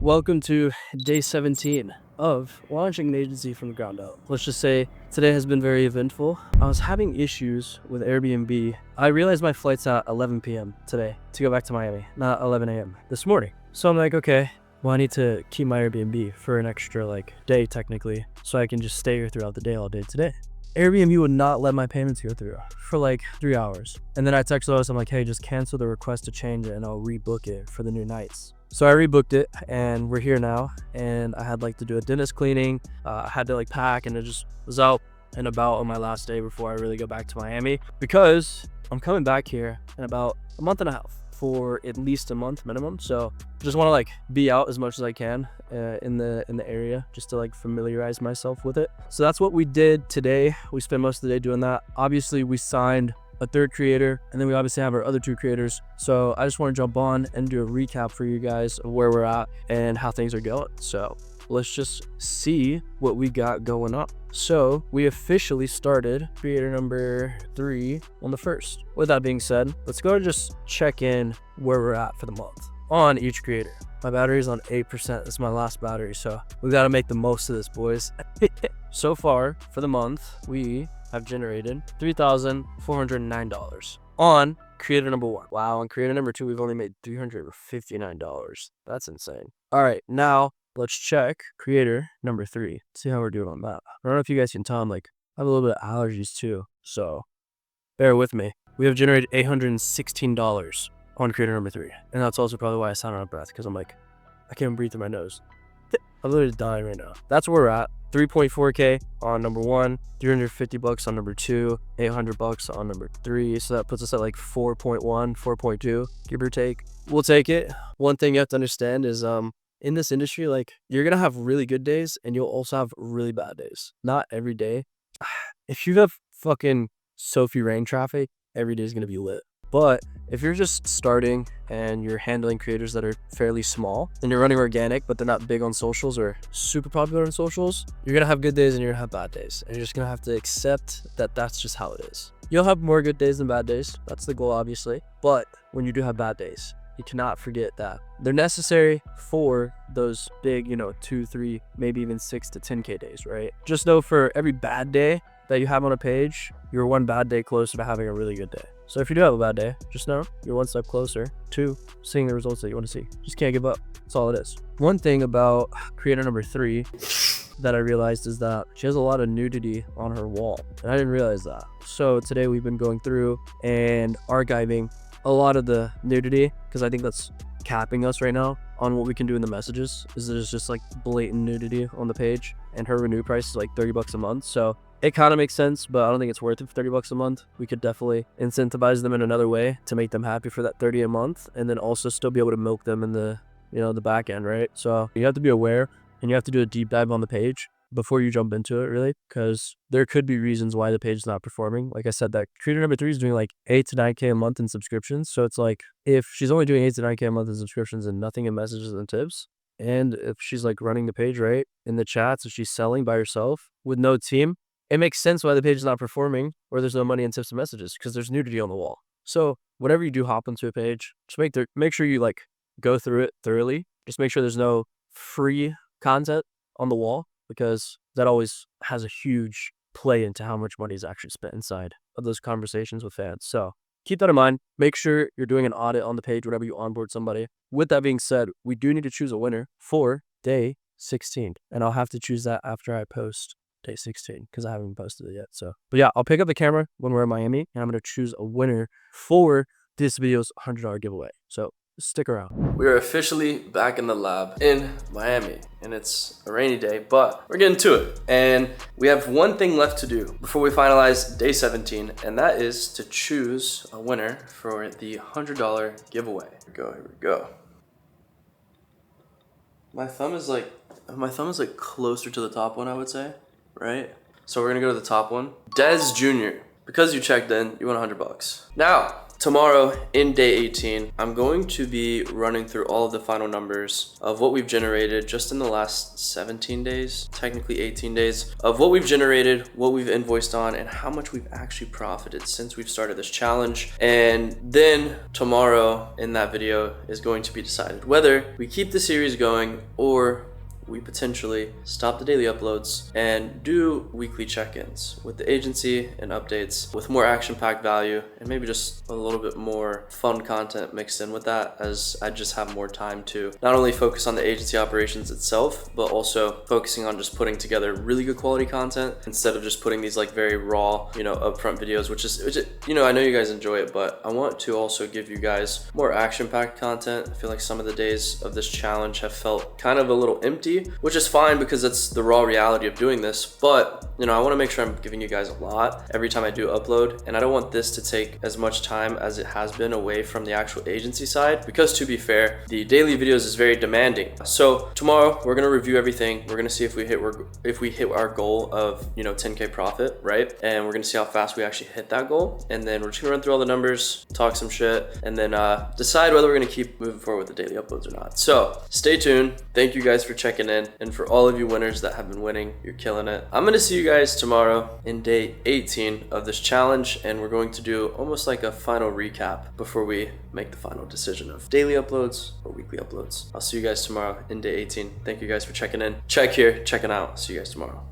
Welcome to day 17 of launching an agency from the ground up. Let's just say today has been very eventful. I was having issues with Airbnb. I realized my flight's at 11 p.m. today to go back to Miami, not 11 a.m. this morning. So I'm like, okay, well, I need to keep my Airbnb for an extra day technically, so I can just stay here throughout the day all day today. Airbnb would not let my payments go through for 3 hours. And then I texted Lois, I'm like, hey, just cancel the request to change it and I'll rebook it for the new nights. So I rebooked it and we're here now, and I had to do a dentist cleaning. I had to pack, and it just was out and about on my last day before I really go back to Miami, because I'm coming back here in about a month and a half for at least a month minimum. So just want to be out as much as I can in the area, just to familiarize myself with it. So that's what we did today. We spent most of the day doing that. Obviously we signed a third creator, and then we obviously have our other two creators. So I just want to jump on and do a recap for you guys of where we're at and how things are going. So let's just see what we got going on. So we officially started creator number 3 on the 1st. With that being said, let's go and just check in where we're at for the month on each creator. My battery is on 8%. It's my last battery, so we got to make the most of this, boys. So far for the month, we have generated $3,409 on creator number 1. Wow, on creator number 2, we've only made $359. That's insane. All right, now let's check creator number 3. See how we're doing on that. I don't know if you guys can tell, I have a little bit of allergies too, so bear with me. We have generated $816 on creator number 3, and that's also probably why I sound out of breath, because I can't breathe through my nose. I'm literally dying right now. That's where we're at. 3.4K on number 1, $350 on number 2, $800 on number 3. So that puts us at 4.1, 4.2, give or take. We'll take it. One thing you have to understand is in this industry, you're gonna have really good days and you'll also have really bad days. Not every day. If you have fucking Sophie rain traffic, every day is gonna be lit. But if you're just starting and you're handling creators that are fairly small and you're running organic, but they're not big on socials or super popular on socials, you're gonna have good days and you're gonna have bad days. And you're just gonna have to accept that that's just how it is. You'll have more good days than bad days. That's the goal, obviously. But when you do have bad days, you cannot forget that they're necessary for those big, 2, 3, maybe even 6 to 10K days, right? Just know for every bad day that you have on a page, you're one bad day closer to having a really good day. So if you do have a bad day, just know you're one step closer to seeing the results that you want to see. Just can't give up. That's all it is. One thing about creator number 3 that I realized is that she has a lot of nudity on her wall, and I didn't realize that. So today we've been going through and archiving a lot of the nudity, because I think that's capping us right now on what we can do in the messages. Is there's just blatant nudity on the page, and her renew price is $30 a month. So it kind of makes sense, but I don't think it's worth it for $30 a month. We could definitely incentivize them in another way to make them happy for that $30 a month, and then also still be able to milk them in the the back end, right? So you have to be aware, and you have to do a deep dive on the page before you jump into it, really, because there could be reasons why the page is not performing. Like I said, that creator number 3 is doing 8 to 9K a month in subscriptions. So it's if she's only doing 8 to 9K a month in subscriptions and nothing in messages and tips, and if she's running the page right in the chats, if she's selling by herself with no team, it makes sense why the page is not performing, or there's no money in tips and messages, because there's nudity on the wall. So whenever you do hop into a page, just make sure you go through it thoroughly. Just make sure there's no free content on the wall, because that always has a huge play into how much money is actually spent inside of those conversations with fans. So keep that in mind. Make sure you're doing an audit on the page whenever you onboard somebody. With that being said, we do need to choose a winner for day 16, and I'll have to choose that after I post day 16, because I haven't posted it yet. So, but yeah, I'll pick up the camera when we're in Miami, and I'm going to choose a winner for this video's $100 giveaway. So stick around. We are officially back in the lab in Miami, and it's a rainy day, but we're getting to it. And we have one thing left to do before we finalize day 17, and that is to choose a winner for the $100 giveaway. Here we go. My thumb is closer to the top one, I would say, right? So we're gonna go to the top one. Dez Jr., because you checked in, you won $100. Now, tomorrow in day 18, I'm going to be running through all of the final numbers of what we've generated just in the last 17 days, technically 18 days, of what we've generated, what we've invoiced on, and how much we've actually profited since we've started this challenge. And then tomorrow in that video is going to be decided whether we keep the series going or we potentially stop the daily uploads and do weekly check-ins with the agency and updates with more action-packed value and maybe just a little bit more fun content mixed in with that, as I just have more time to not only focus on the agency operations itself, but also focusing on just putting together really good quality content instead of just putting these like very raw, upfront videos, which is, I know you guys enjoy it, but I want to also give you guys more action-packed content. I feel like some of the days of this challenge have felt kind of a little empty, which is fine because it's the raw reality of doing this. But I want to make sure I'm giving you guys a lot every time I do upload, and I don't want this to take as much time as it has been away from the actual agency side, because to be fair, the daily videos is very demanding. So tomorrow we're going to review everything. We're going to see if we hit our goal of 10K profit, right? And we're going to see how fast we actually hit that goal, and then we're just going to run through all the numbers, talk some shit, and then decide whether we're going to keep moving forward with the daily uploads or not. So stay tuned. Thank you guys for checking in, and for all of you winners that have been winning, you're killing it. I'm gonna see you guys tomorrow in day 18 of this challenge, and we're going to do almost like a final recap before we make the final decision of daily uploads or weekly uploads. I'll see you guys tomorrow in day 18. Thank you guys for checking in. Check here, checking out. See you guys tomorrow.